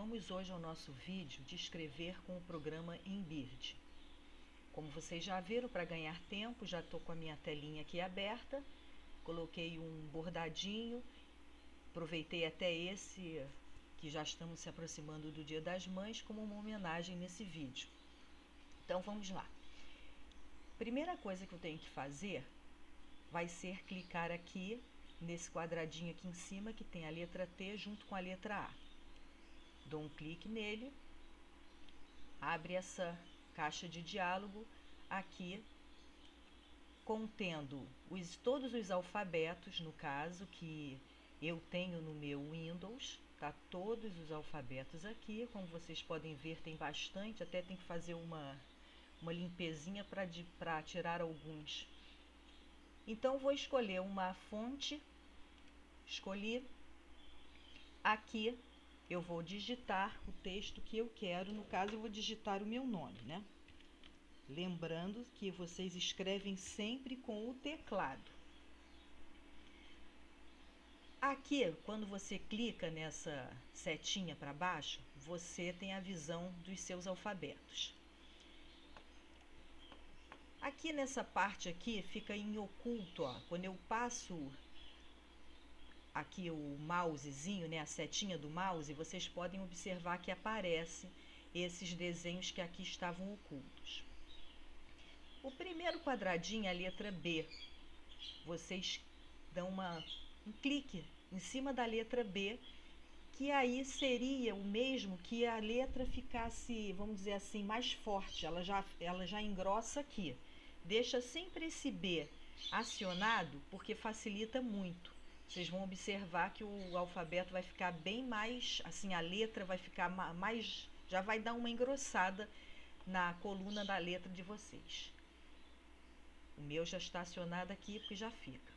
Vamos hoje ao nosso vídeo de escrever com o programa Embird. Como vocês já viram, para ganhar tempo, já estou com a minha telinha aqui aberta, coloquei um bordadinho, aproveitei até esse que já estamos se aproximando do Dia das Mães como uma homenagem nesse vídeo. Então vamos lá. Primeira coisa que eu tenho que fazer vai ser clicar aqui nesse quadradinho aqui em cima que tem a letra T junto com a letra A. Dou um clique nele, abre essa caixa de diálogo aqui, contendo todos os alfabetos, no caso, que eu tenho no meu Windows, tá? Todos os alfabetos aqui, como vocês podem ver, tem bastante, até tem que fazer uma limpezinha para tirar alguns. Então, vou escolher uma fonte, escolhi. Aqui eu vou digitar o texto que eu quero, no caso eu vou digitar o meu nome, né? Lembrando que vocês escrevem sempre com o teclado. Aqui, quando você clica nessa setinha para baixo, você tem a visão dos seus alfabetos. Aqui nessa parte aqui fica em oculto, ó. Quando eu passo aqui o mousezinho, né, a setinha do mouse, vocês podem observar que aparece esses desenhos que aqui estavam ocultos. O primeiro quadradinho é a letra B. Vocês dão um clique em cima da letra B, que aí seria o mesmo que a letra ficasse, vamos dizer assim, mais forte. Ela já engrossa aqui. Deixa sempre esse B acionado, porque facilita muito. Vocês vão observar que o alfabeto vai ficar bem mais, assim, a letra vai ficar mais, já vai dar uma engrossada na coluna da letra de vocês. O meu já está acionado aqui, porque já fica.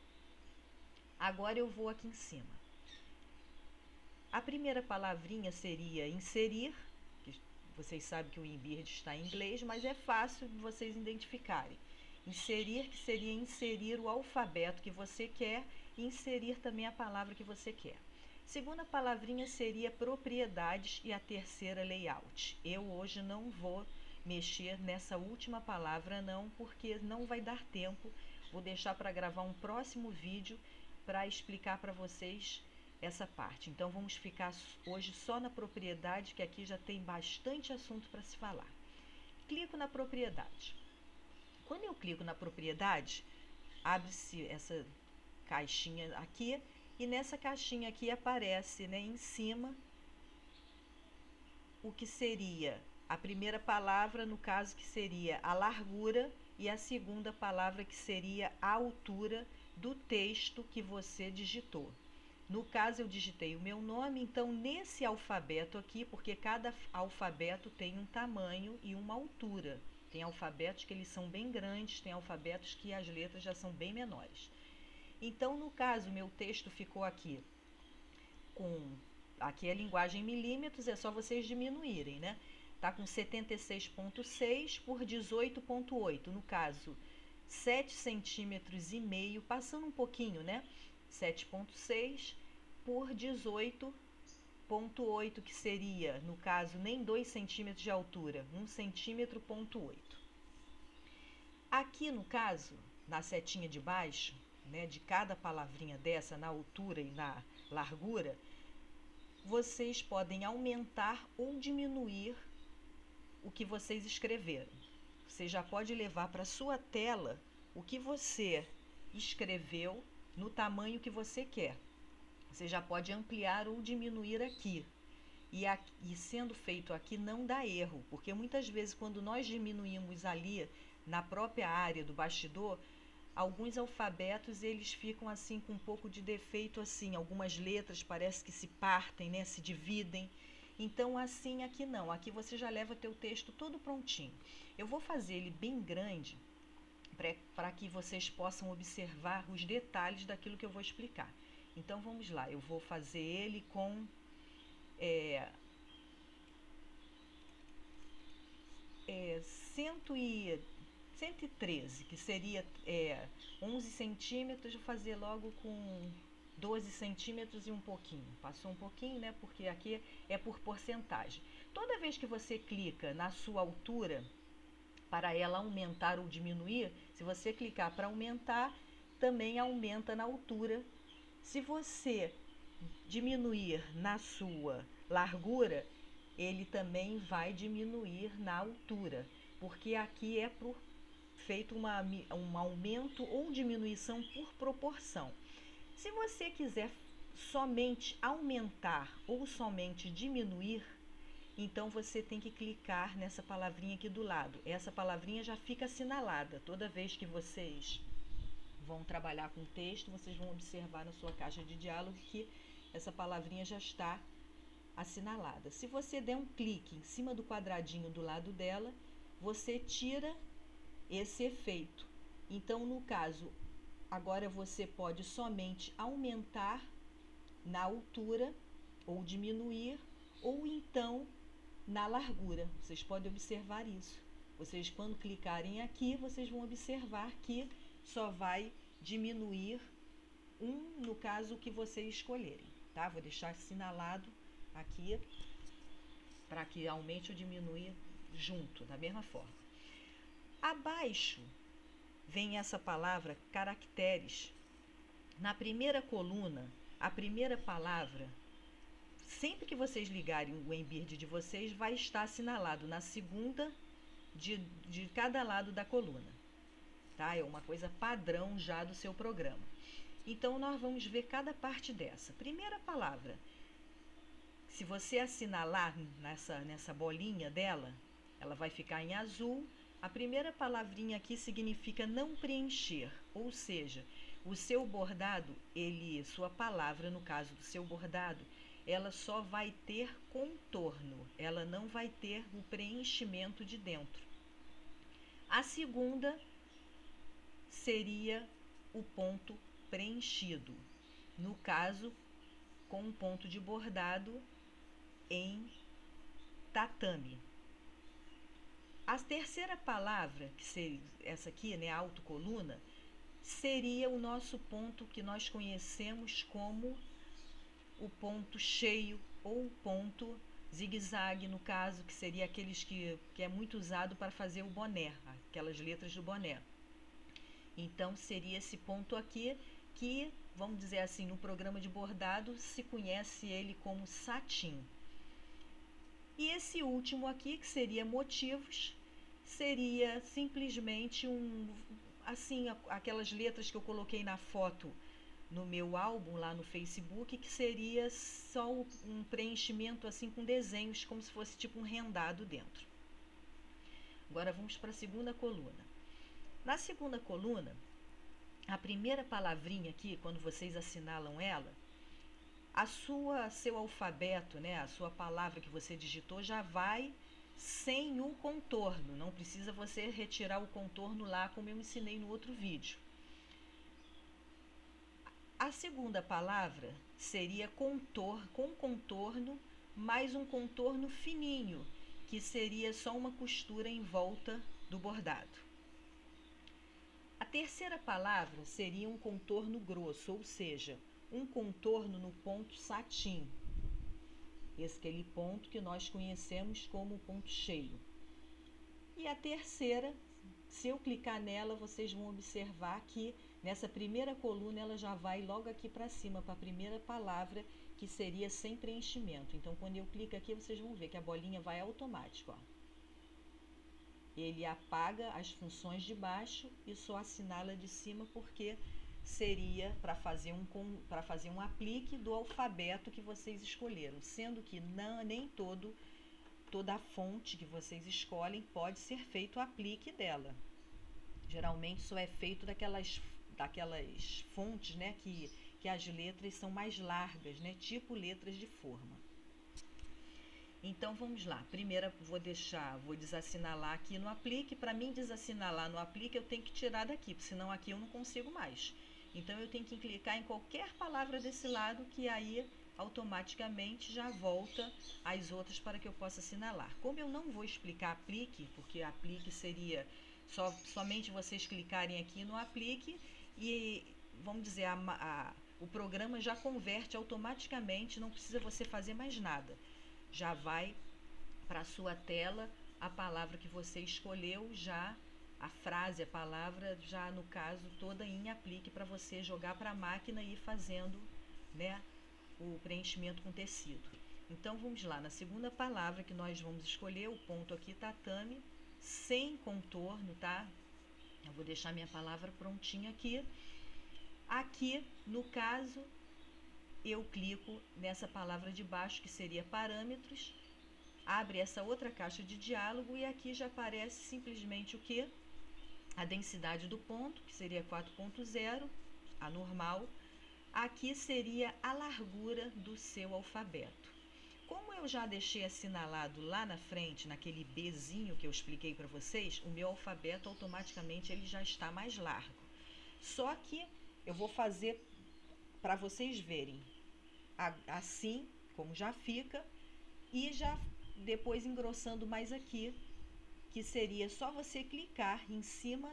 Agora eu vou aqui em cima. A primeira palavrinha seria inserir, que vocês sabem que o Embird está em inglês, mas é fácil de vocês identificarem. Inserir, que seria inserir o alfabeto que você quer, e inserir também a palavra que você quer. Segunda palavrinha seria propriedades e a terceira layout. Eu hoje não vou mexer nessa última palavra não, porque não vai dar tempo. Vou deixar para gravar um próximo vídeo para explicar para vocês essa parte. Então vamos ficar hoje só na propriedade, que aqui já tem bastante assunto para se falar. Clico na propriedade. Quando eu clico na propriedade, abre-se essa caixinha aqui, e nessa caixinha aqui aparece, né, em cima o que seria a primeira palavra, no caso, que seria a largura, e a segunda palavra, que seria a altura do texto que você digitou. No caso, eu digitei o meu nome, então nesse alfabeto aqui, porque cada alfabeto tem um tamanho e uma altura. Tem alfabetos que eles são bem grandes, tem alfabetos que as letras já são bem menores. Então, no caso, meu texto ficou aqui aqui é a linguagem em milímetros, é só vocês diminuírem, né? Tá com 76,6 por 18,8, no caso, 7 centímetros e meio, passando um pouquinho, né? 7,6 por 18,8, que seria, no caso, nem 2 centímetros de altura, 1,8 centímetro. Aqui, no caso, na setinha de baixo, né, de cada palavrinha dessa, na altura e na largura, vocês podem aumentar ou diminuir o que vocês escreveram. Você já pode levar para a sua tela o que você escreveu no tamanho que você quer. Você já pode ampliar ou diminuir aqui. E sendo feito aqui não dá erro, porque muitas vezes quando nós diminuímos ali na própria área do bastidor, alguns alfabetos eles ficam assim com um pouco de defeito, assim, algumas letras parece que se partem, né, se dividem. Então assim aqui não, aqui você já leva teu texto todo prontinho. Eu vou fazer ele bem grande para que vocês possam observar os detalhes daquilo que eu vou explicar. Então vamos lá, eu vou fazer ele com 113, que seria 11 centímetros, vou fazer logo com 12 centímetros e um pouquinho. Passou um pouquinho, né? Porque aqui é por porcentagem. Toda vez que você clica na sua altura, para ela aumentar ou diminuir, se você clicar para aumentar, também aumenta na altura. Se você diminuir na sua largura, ele também vai diminuir na altura, porque aqui é feito um aumento ou diminuição por proporção. Se você quiser somente aumentar ou somente diminuir, então você tem que clicar nessa palavrinha aqui do lado. Essa palavrinha já fica assinalada. Toda vez que vocês vão trabalhar com texto, vocês vão observar na sua caixa de diálogo que essa palavrinha já está assinalada. Se você der um clique em cima do quadradinho do lado dela, você tira esse efeito. Então, no caso, agora você pode somente aumentar na altura ou diminuir, ou então na largura. Vocês podem observar isso. Vocês, quando clicarem aqui, vocês vão observar que só vai diminuir no caso que vocês escolherem, tá? Vou deixar assinalado aqui para que aumente ou diminua junto, da mesma forma. Abaixo vem essa palavra caracteres. Na primeira coluna, a primeira palavra, sempre que vocês ligarem o Embird de vocês, vai estar assinalado na segunda de cada lado da coluna, tá? É uma coisa padrão já do seu programa. Então, nós vamos ver cada parte dessa. Primeira palavra, se você assinalar nessa bolinha dela, ela vai ficar em azul. A primeira palavrinha aqui significa não preencher, ou seja, o seu bordado, sua palavra, no caso do seu bordado, ela só vai ter contorno, ela não vai ter o preenchimento de dentro. A segunda seria o ponto preenchido, no caso, com um ponto de bordado em tatame. A terceira palavra, que seria essa aqui, né, autocoluna, seria o nosso ponto que nós conhecemos como o ponto cheio ou ponto zigue-zague, no caso, que seria aqueles que é muito usado para fazer o boné, aquelas letras do boné. Então, seria esse ponto aqui que, vamos dizer assim, no programa de bordado se conhece ele como satin. E esse último aqui, que seria motivos, seria simplesmente assim, aquelas letras que eu coloquei na foto no meu álbum lá no Facebook, que seria só um preenchimento assim com desenhos, como se fosse tipo um rendado dentro. Agora vamos para a segunda coluna. Na segunda coluna, a primeira palavrinha aqui, quando vocês assinalam ela, seu alfabeto, né, a sua palavra que você digitou já vai sem o contorno. Não precisa você retirar o contorno lá, como eu ensinei no outro vídeo. A segunda palavra seria com contorno, mais um contorno fininho, que seria só uma costura em volta do bordado. A terceira palavra seria um contorno grosso, ou seja, um contorno no ponto satin. Aquele ponto que nós conhecemos como ponto cheio. E a terceira, se eu clicar nela, vocês vão observar que nessa primeira coluna ela já vai logo aqui para cima, para a primeira palavra, que seria sem preenchimento. Então, quando eu clico aqui, vocês vão ver que a bolinha vai automático, ó. Ele apaga as funções de baixo e só assinala de cima, porque seria para fazer um aplique do alfabeto que vocês escolheram, sendo que nem toda a fonte que vocês escolhem pode ser feito o aplique dela. Geralmente só é feito daquelas fontes, né, que as letras são mais largas, né, tipo letras de forma. Então, vamos lá. Primeiro, vou desassinalar aqui no aplique. Para mim desassinalar no aplique, eu tenho que tirar daqui, porque senão aqui eu não consigo mais. Então, eu tenho que clicar em qualquer palavra desse lado, que aí automaticamente já volta as outras para que eu possa assinalar. Como eu não vou explicar aplique, porque aplique seria somente vocês clicarem aqui no aplique e, vamos dizer, o programa já converte automaticamente, não precisa você fazer mais nada. Já vai para a sua tela a palavra que você escolheu, já a frase, a palavra, já no caso toda em aplique para você jogar para a máquina e ir fazendo, né, o preenchimento com tecido. Então vamos lá, na segunda palavra que nós vamos escolher, o ponto aqui, tatame, sem contorno, tá? Eu vou deixar minha palavra prontinha aqui. Aqui, no caso, eu clico nessa palavra de baixo, que seria parâmetros, abre essa outra caixa de diálogo e aqui já aparece simplesmente o que? A densidade do ponto, que seria 4.0, a normal. Aqui seria a largura do seu alfabeto. Como eu já deixei assinalado lá na frente, naquele Bzinho que eu expliquei para vocês, o meu alfabeto automaticamente ele já está mais largo. Só que eu vou fazer para vocês verem assim, como já fica, e já depois engrossando mais aqui, que seria só você clicar em cima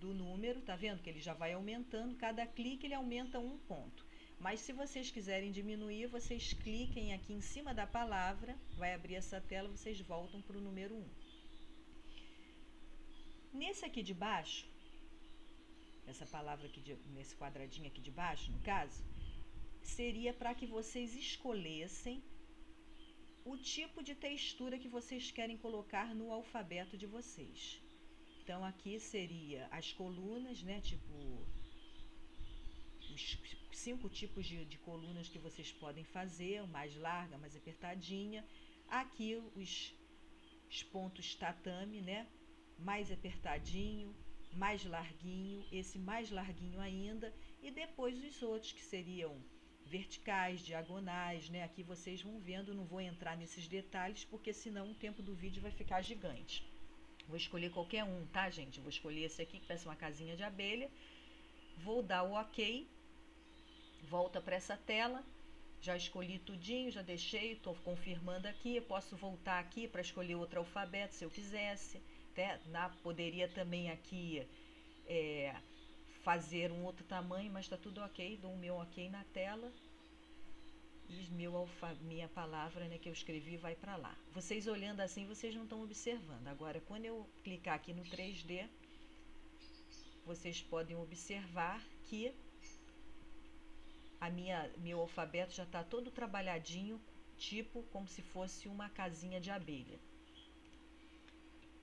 do número, tá vendo que ele já vai aumentando, cada clique ele aumenta um ponto. Mas se vocês quiserem diminuir, vocês cliquem aqui em cima da palavra, vai abrir essa tela, vocês voltam para o número 1. Nesse aqui de baixo, essa palavra aqui, nesse quadradinho aqui de baixo, no caso, seria para que vocês escolhessem o tipo de textura que vocês querem colocar no alfabeto de vocês. Então, aqui seria as colunas, né? Tipo, os 5 tipos de colunas que vocês podem fazer, mais larga, mais apertadinha. Aqui os pontos tatame, né? Mais apertadinho, mais larguinho, esse mais larguinho ainda. E depois os outros que seriam verticais, diagonais, né? Aqui vocês vão vendo, não vou entrar nesses detalhes, porque senão o tempo do vídeo vai ficar gigante. Vou escolher qualquer um, tá, gente? Vou escolher esse aqui, que parece uma casinha de abelha. Vou dar o OK. Volta para essa tela. Já escolhi tudinho, já deixei, estou confirmando aqui. Eu posso voltar aqui para escolher outro alfabeto, se eu quisesse. Poderia também aqui fazer um outro tamanho, mas está tudo ok. Dou o meu OK na tela. E minha palavra, né, que eu escrevi vai para lá. Vocês olhando assim, vocês não estão observando. Agora, quando eu clicar aqui no 3D, vocês podem observar que meu alfabeto já está todo trabalhadinho, tipo como se fosse uma casinha de abelha.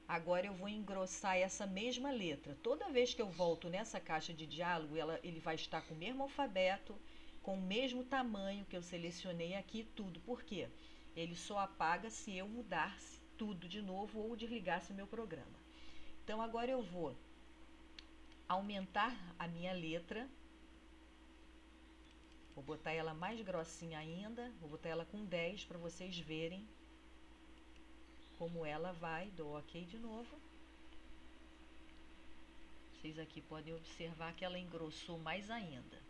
Agora eu vou engrossar essa mesma letra. Toda vez que eu volto nessa caixa de diálogo, ele vai estar com o mesmo alfabeto, com o mesmo tamanho que eu selecionei aqui, tudo. Por quê? Ele só apaga se eu mudasse tudo de novo ou desligasse meu programa. Então agora eu vou aumentar a minha letra. Vou botar ela mais grossinha ainda, vou botar ela com 10 para vocês verem como ela vai. Dou OK de novo. Vocês aqui podem observar que ela engrossou mais ainda.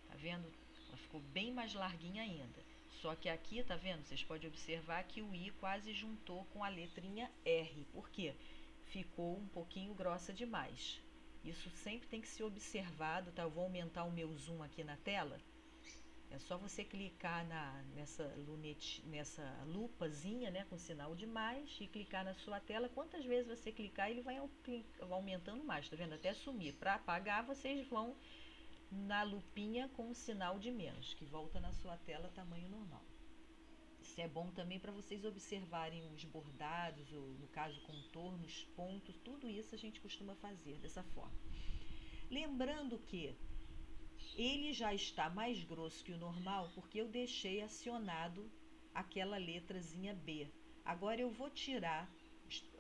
Tá vendo? Ela ficou bem mais larguinha ainda. Só que aqui, tá vendo? Vocês podem observar que o I quase juntou com a letrinha R. Por quê? Ficou um pouquinho grossa demais. Isso sempre tem que ser observado, tá? Eu vou aumentar o meu zoom aqui na tela. É só você clicar nessa lupazinha, né, com sinal de mais, e clicar na sua tela. Quantas vezes você clicar, ele vai aumentando mais, tá vendo? Até sumir. Para apagar, vocês vão na lupinha com o sinal de menos, que volta na sua tela tamanho normal. Isso é bom também para vocês observarem os bordados, ou no caso contornos, pontos, tudo isso a gente costuma fazer dessa forma. Lembrando que ele já está mais grosso que o normal porque eu deixei acionado aquela letrazinha B. Agora eu vou tirar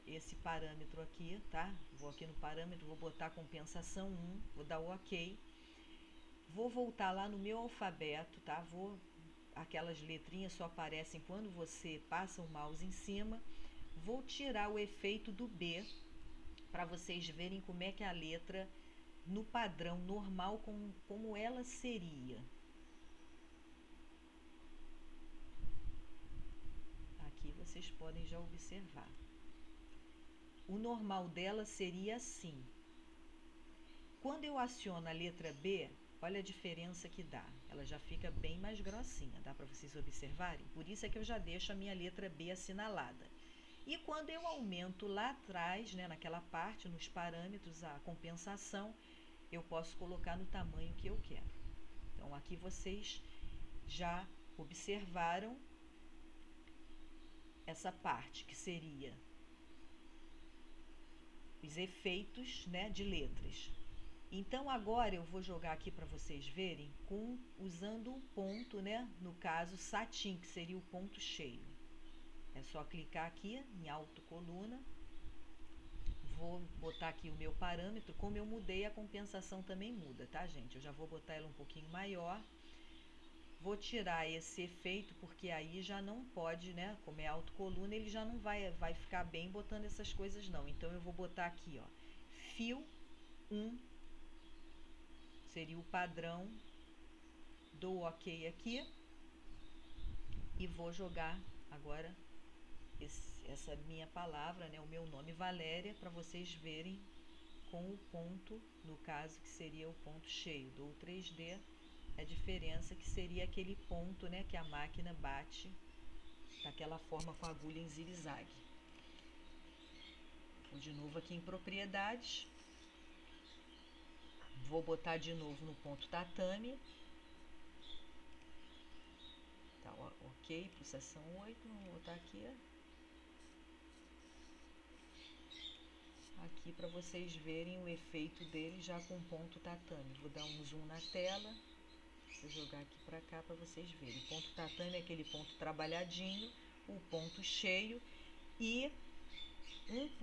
esse parâmetro aqui, tá? Vou aqui no parâmetro, vou botar compensação 1, vou dar o OK. Vou voltar lá no meu alfabeto, tá? Aquelas letrinhas só aparecem quando você passa o mouse em cima. Vou tirar o efeito do B para vocês verem como é que a letra no padrão normal, como ela seria. Aqui vocês podem já observar. O normal dela seria assim. Quando eu aciono a letra B, Olha a diferença que dá. Ela já fica bem mais grossinha, dá para vocês observarem? Por isso é que eu já deixo a minha letra B assinalada. E quando eu aumento lá atrás, né, naquela parte, nos parâmetros, a compensação, eu posso colocar no tamanho que eu quero. Então, aqui vocês já observaram essa parte, que seria os efeitos, né, de letras. Então, agora eu vou jogar aqui para vocês verem usando um ponto, né, no caso, satin, que seria o ponto cheio. É só clicar aqui em autocoluna. Vou botar aqui o meu parâmetro. Como eu mudei, a compensação também muda, tá, gente? Eu já vou botar ela um pouquinho maior. Vou tirar esse efeito, porque aí já não pode, né? Como é autocoluna, ele já não vai ficar bem botando essas coisas, não. Então, eu vou botar aqui, ó, fio 1, seria o padrão. Dou OK aqui. E vou jogar agora essa minha palavra, né, o meu nome Valéria, para vocês verem com o ponto, no caso que seria o ponto cheio. Dou 3D, a diferença que seria aquele ponto, né, que a máquina bate daquela forma com a agulha em zigue-zague. Vou de novo aqui em propriedades, vou botar de novo no ponto tatame. Tá, OK, pulsação 8, vou botar aqui. Aqui para vocês verem o efeito dele já com ponto tatame. Vou dar um zoom na tela, vou jogar aqui para cá para vocês verem. O ponto tatame é aquele ponto trabalhadinho, o ponto cheio e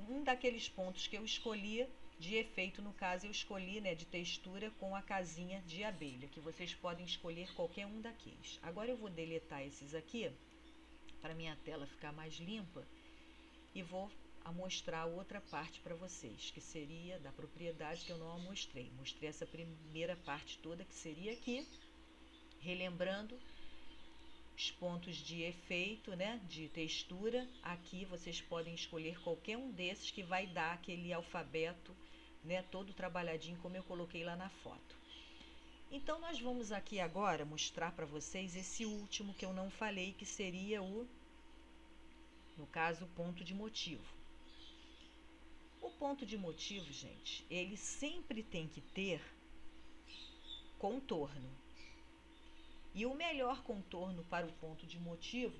um daqueles pontos que eu escolhi de efeito, no caso eu escolhi, né, de textura com a casinha de abelha, que vocês podem escolher qualquer um daqueles. Agora eu vou deletar esses aqui para minha tela ficar mais limpa e vou mostrar outra parte para vocês, que seria da propriedade, que eu não mostrei. Mostrei essa primeira parte toda, que seria aqui, relembrando os pontos de efeito, né, de textura. Aqui vocês podem escolher qualquer um desses que vai dar aquele alfabeto, né, todo trabalhadinho como eu coloquei lá na foto. Então, nós vamos aqui agora mostrar para vocês esse último que eu não falei, que seria no caso, o ponto de motivo. O ponto de motivo, gente, ele sempre tem que ter contorno. E o melhor contorno para o ponto de motivo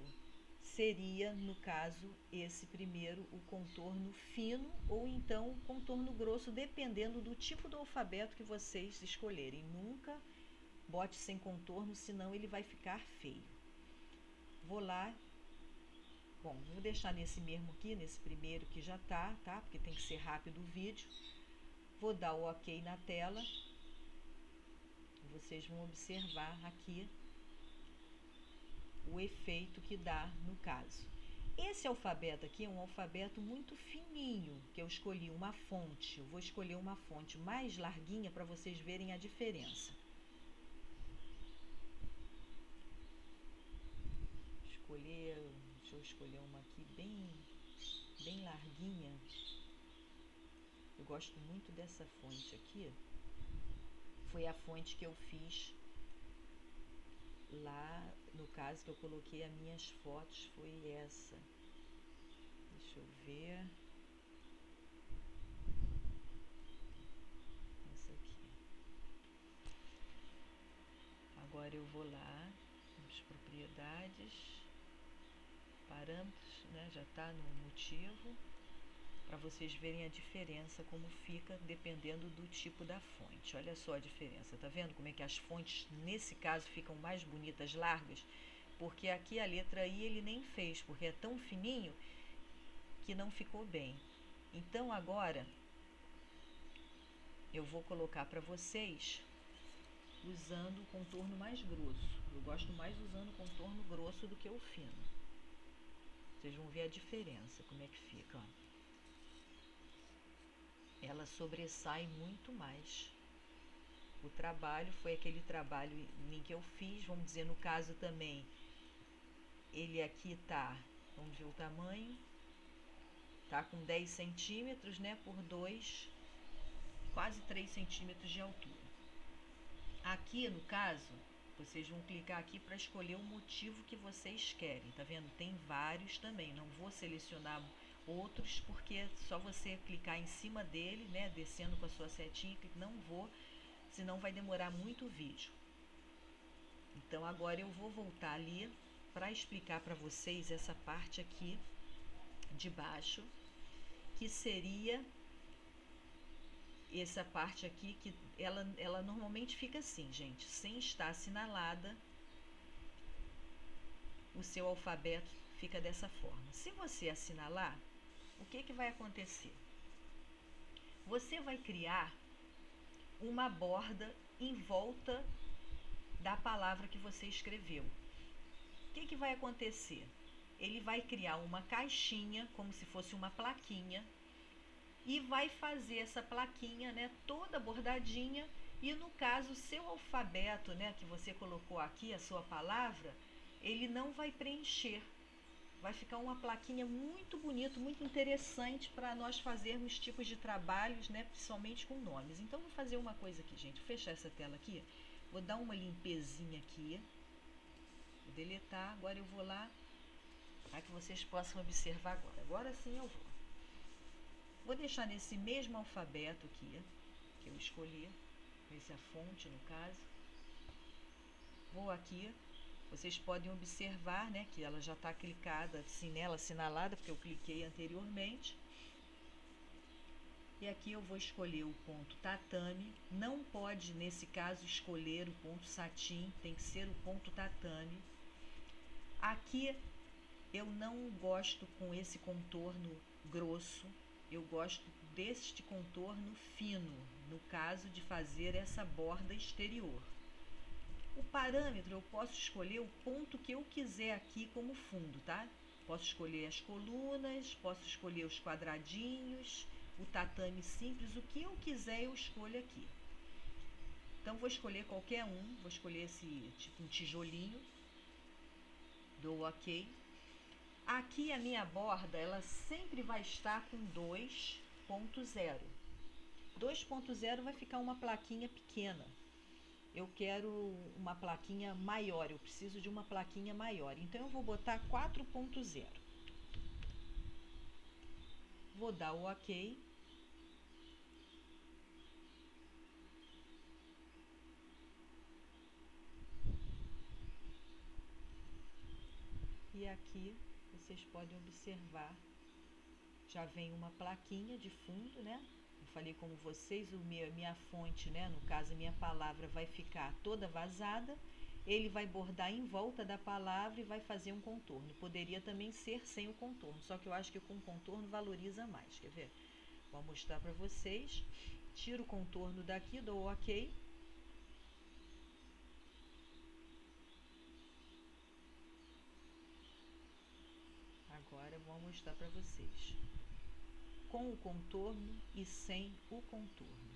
seria, no caso, esse primeiro, o contorno fino ou então o contorno grosso, dependendo do tipo do alfabeto que vocês escolherem. Nunca bote sem contorno, senão ele vai ficar feio. Vou lá. Bom, vou deixar nesse mesmo aqui, nesse primeiro que já tá? Porque tem que ser rápido o vídeo. Vou dar o OK na tela. Vocês vão observar aqui o efeito que dá no caso. Esse alfabeto aqui é um alfabeto muito fininho, que eu escolhi uma fonte. Eu vou escolher uma fonte mais larguinha para vocês verem a diferença. Deixa eu escolher uma aqui bem larguinha. Eu gosto muito dessa fonte aqui. Foi a fonte que eu fiz lá, no caso que eu coloquei as minhas fotos, foi essa. Deixa eu ver. Essa aqui. Agora eu vou lá nas propriedades, parâmetros, né? Já está no motivo, para vocês verem a diferença, como fica dependendo do tipo da fonte. Olha só a diferença, tá vendo como é que as fontes, nesse caso, ficam mais bonitas, largas? Porque aqui a letra I ele nem fez, porque é tão fininho que não ficou bem. Então, agora, eu vou colocar para vocês usando o contorno mais grosso. Eu gosto mais usando o contorno grosso do que o fino. Vocês vão ver a diferença, como é que fica, ó. Ela sobressai muito mais. O trabalho foi aquele trabalho em que eu fiz, vamos dizer, no caso também, ele aqui tá, vamos ver o tamanho, tá com 10 centímetros, né, por 2, quase 3 centímetros de altura. Aqui no caso, vocês vão clicar aqui para escolher o motivo que vocês querem, tá vendo? Tem vários também, não vou selecionar outros porque é só você clicar em cima dele, né, descendo com a sua setinha, não vou, senão vai demorar muito o vídeo. Então agora eu vou voltar ali para explicar para vocês essa parte aqui de baixo, que seria essa parte aqui, que ela normalmente fica assim, gente, sem estar assinalada, o seu alfabeto fica dessa forma. Se você assinalar, o que vai acontecer? Você vai criar uma borda em volta da palavra que você escreveu. O que vai acontecer? Ele vai criar uma caixinha, como se fosse uma plaquinha, e vai fazer essa plaquinha, né, toda bordadinha, e no caso, o seu alfabeto, né, que você colocou aqui, a sua palavra, ele não vai preencher. Vai ficar uma plaquinha muito bonita, muito interessante para nós fazermos tipos de trabalhos, né, principalmente com nomes. Então, vou fazer uma coisa aqui, gente. Vou fechar essa tela aqui, vou dar uma limpezinha aqui, vou deletar, agora eu vou lá, para que vocês possam observar agora. Agora sim eu vou. Vou deixar nesse mesmo alfabeto aqui, que eu escolhi, essa fonte no caso. Vou aqui, vocês podem observar, né, que ela já está clicada, assim, nela, assinalada, porque eu cliquei anteriormente. E aqui eu vou escolher o ponto tatame, não pode nesse caso escolher o ponto satim, tem que ser o ponto tatame. Aqui eu não gosto com esse contorno grosso, eu gosto deste contorno fino, no caso de fazer essa borda exterior. O parâmetro eu posso escolher o ponto que eu quiser aqui como fundo, tá? Posso escolher as colunas, posso escolher os quadradinhos, o tatame simples, o que eu quiser eu escolho aqui. Então vou escolher qualquer um, vou escolher esse tipo um tijolinho, dou OK. Aqui a minha borda, ela sempre vai estar com 2.0. 2.0 vai ficar uma plaquinha pequena. Eu quero uma plaquinha maior, eu preciso de uma plaquinha maior. Então, eu vou botar 4.0. Vou dar o OK. E aqui, vocês podem observar, já vem uma plaquinha de fundo, né? Eu falei com vocês, minha fonte, né? No caso, a minha palavra vai ficar toda vazada. Ele vai bordar em volta da palavra e vai fazer um contorno. Poderia também ser sem o contorno, só que eu acho que com contorno valoriza mais. Quer ver? Vou mostrar para vocês. Tiro o contorno daqui, dou OK. Agora eu vou mostrar para vocês. Com o contorno e sem o contorno.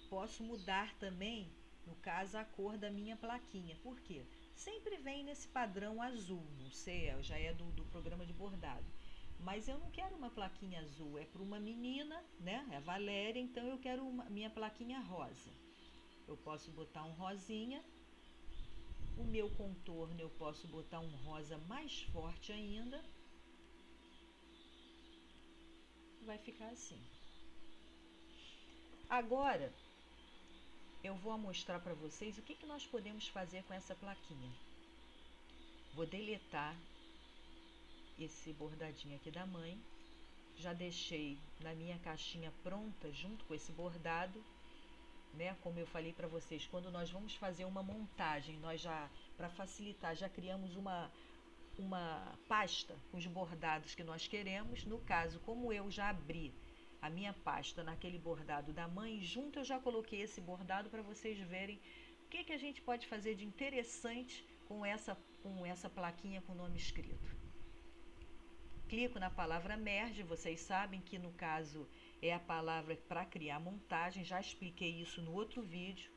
Posso mudar também, no caso, a cor da minha plaquinha. Por quê? Sempre vem nesse padrão azul, não sei, já é do programa de bordado. Mas eu não quero uma plaquinha azul, é para uma menina, né? É a Valéria, então eu quero minha plaquinha rosa. Eu posso botar um rosinha. O meu contorno eu posso botar um rosa mais forte ainda. Vai ficar assim. Agora, eu vou mostrar para vocês o que nós podemos fazer com essa plaquinha. Vou deletar esse bordadinho aqui da mãe. Já deixei na minha caixinha pronta junto com esse bordado, né? Como eu falei para vocês, quando nós vamos fazer uma montagem, nós já, para facilitar, já criamos uma pasta com os bordados que nós queremos. No caso, como eu já abri a minha pasta naquele bordado da mãe, junto eu já coloquei esse bordado para vocês verem o que a gente pode fazer de interessante com essa plaquinha com o nome escrito. Clico na palavra merge, vocês sabem que no caso é a palavra para criar montagem, já expliquei isso no outro vídeo.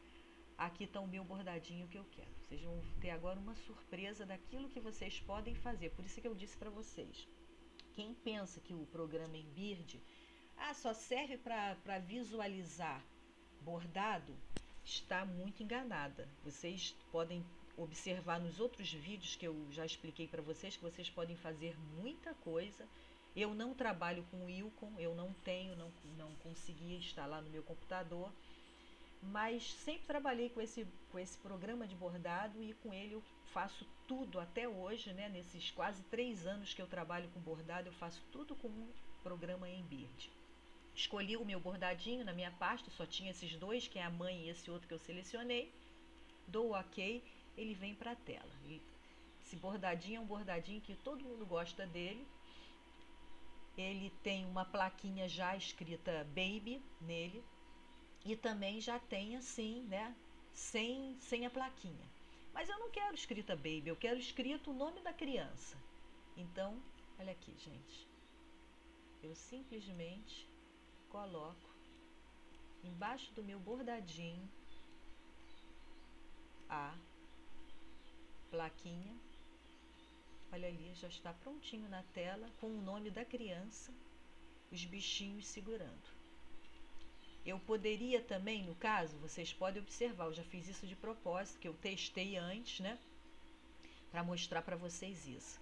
Aqui está o meu bordadinho que eu quero. Vocês vão ter agora uma surpresa daquilo que vocês podem fazer. Por isso que eu disse para vocês, quem pensa que o programa Embird só serve para visualizar bordado, está muito enganada. Vocês podem observar nos outros vídeos que eu já expliquei para vocês que vocês podem fazer muita coisa. Eu não trabalho com o Ilcon, eu não consegui instalar no meu computador, mas sempre trabalhei com esse programa de bordado e com ele eu faço tudo até hoje, né? Nesses quase 3 anos que eu trabalho com bordado, eu faço tudo com um programa Embird. Escolhi o meu bordadinho na minha pasta, só tinha esses dois, que é a mãe e esse outro que eu selecionei. Dou o ok, ele vem para a tela. Esse bordadinho é um bordadinho que todo mundo gosta dele. Ele tem uma plaquinha já escrita Baby nele. E também já tem assim, né, sem a plaquinha. Mas eu não quero escrita Baby, eu quero escrito o nome da criança. Então, olha aqui, gente. Eu simplesmente coloco embaixo do meu bordadinho a plaquinha. Olha ali, já está prontinho na tela com o nome da criança, os bichinhos segurando. Eu poderia também, no caso, vocês podem observar, eu já fiz isso de propósito, que eu testei antes, né? Para mostrar para vocês isso.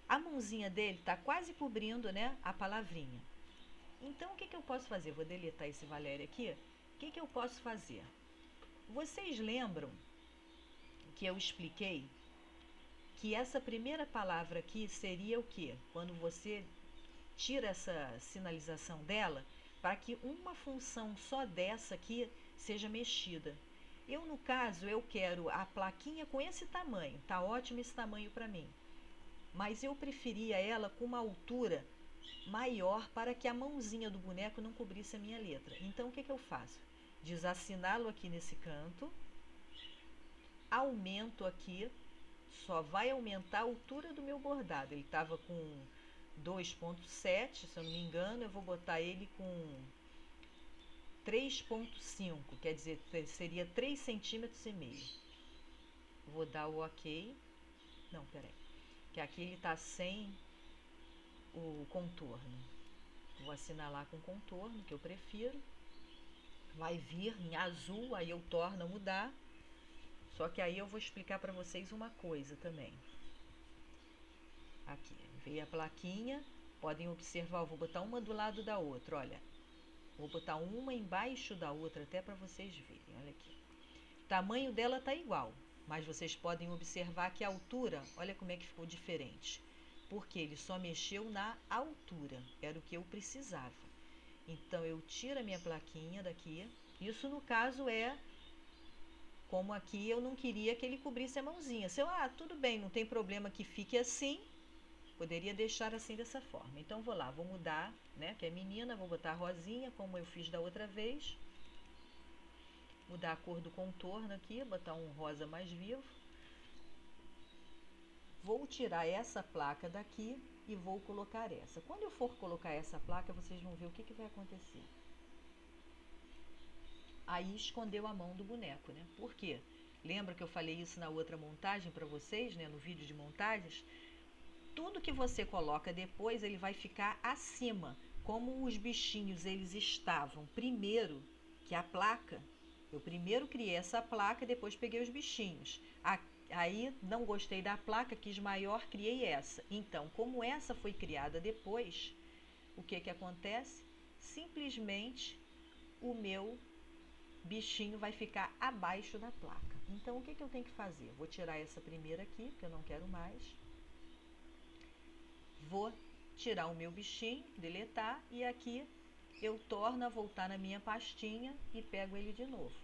A mãozinha dele está quase cobrindo, né, a palavrinha. Então, o que eu posso fazer? Vou deletar esse Valéria aqui. O que eu posso fazer? Vocês lembram que eu expliquei que essa primeira palavra aqui seria o quê? Quando você tira essa sinalização dela, para que uma função só dessa aqui seja mexida. Eu, no caso, eu quero a plaquinha com esse tamanho. Tá ótimo esse tamanho para mim. Mas eu preferia ela com uma altura maior para que a mãozinha do boneco não cobrisse a minha letra. Então, o que eu faço? Desassinalo aqui nesse canto, aumento aqui, só vai aumentar a altura do meu bordado. Ele estava com 2.7, se eu não me engano, eu vou botar ele com 3.5, quer dizer, seria 3,5 centímetros. Vou dar o ok. Não, peraí, que aqui ele está sem o contorno. Vou assinalar com contorno, que eu prefiro. Vai vir em azul, aí eu torno a mudar. Só que aí eu vou explicar para vocês uma coisa também. Aqui, veio a plaquinha. Podem observar, eu vou botar uma do lado da outra, olha. Vou botar uma embaixo da outra, até para vocês verem, olha aqui. O tamanho dela tá igual, mas vocês podem observar que a altura, olha como é que ficou diferente. Porque ele só mexeu na altura, era o que eu precisava. Então, eu tiro a minha plaquinha daqui. Isso, no caso, é como aqui eu não queria que ele cobrisse a mãozinha. Se eu, tudo bem, não tem problema que fique assim, poderia deixar assim dessa forma. Então, vou lá, vou mudar, né, que é menina, vou botar rosinha, como eu fiz da outra vez. Mudar a cor do contorno aqui, botar um rosa mais vivo. Vou tirar essa placa daqui e vou colocar essa. Quando eu for colocar essa placa, vocês vão ver o que vai acontecer. Aí escondeu a mão do boneco, né? Por quê? Lembra que eu falei isso na outra montagem para vocês, né? No vídeo de montagens? Tudo que você coloca depois, ele vai ficar acima. Como os bichinhos, eles estavam primeiro que a placa. Eu primeiro criei essa placa e depois peguei os bichinhos. Aí não gostei da placa, quis maior, criei essa. Então, como essa foi criada depois, o que acontece? Simplesmente o meu bichinho vai ficar abaixo da placa. Então, o que eu tenho que fazer? Vou tirar essa primeira aqui, que eu não quero mais. Vou tirar o meu bichinho, deletar, e aqui eu torno a voltar na minha pastinha e pego ele de novo.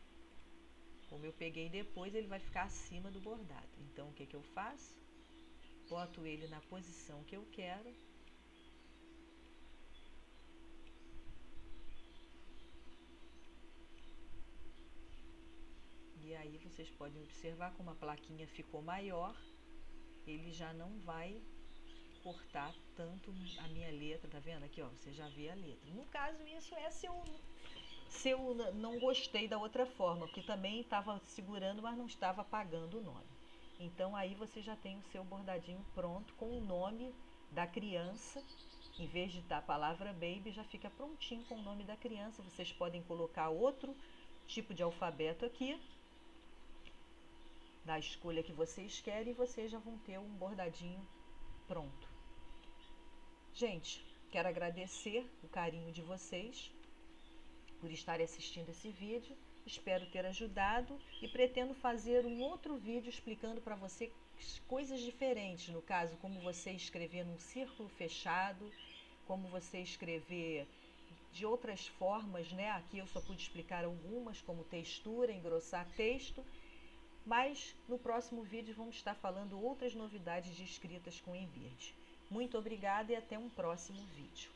Como eu peguei depois, ele vai ficar acima do bordado. Então, o que eu faço? Boto ele na posição que eu quero. E aí vocês podem observar como a plaquinha ficou maior. Ele já não vai cortar tanto a minha letra, tá vendo? Aqui, ó, você já vê a letra. No caso, isso é se eu não gostei da outra forma, porque também estava segurando, mas não estava apagando o nome. Então, aí você já tem o seu bordadinho pronto com o nome da criança. Em vez de dar a palavra baby, já fica prontinho com o nome da criança. Vocês podem colocar outro tipo de alfabeto aqui, da escolha que vocês querem, e vocês já vão ter um bordadinho pronto. Gente, quero agradecer o carinho de vocês por estarem assistindo esse vídeo. Espero ter ajudado e pretendo fazer um outro vídeo explicando para você coisas diferentes, no caso, como você escrever num círculo fechado, como você escrever de outras formas, né? Aqui eu só pude explicar algumas, como textura, engrossar texto, mas no próximo vídeo vamos estar falando outras novidades de escritas com eBird. Muito obrigada e até um próximo vídeo.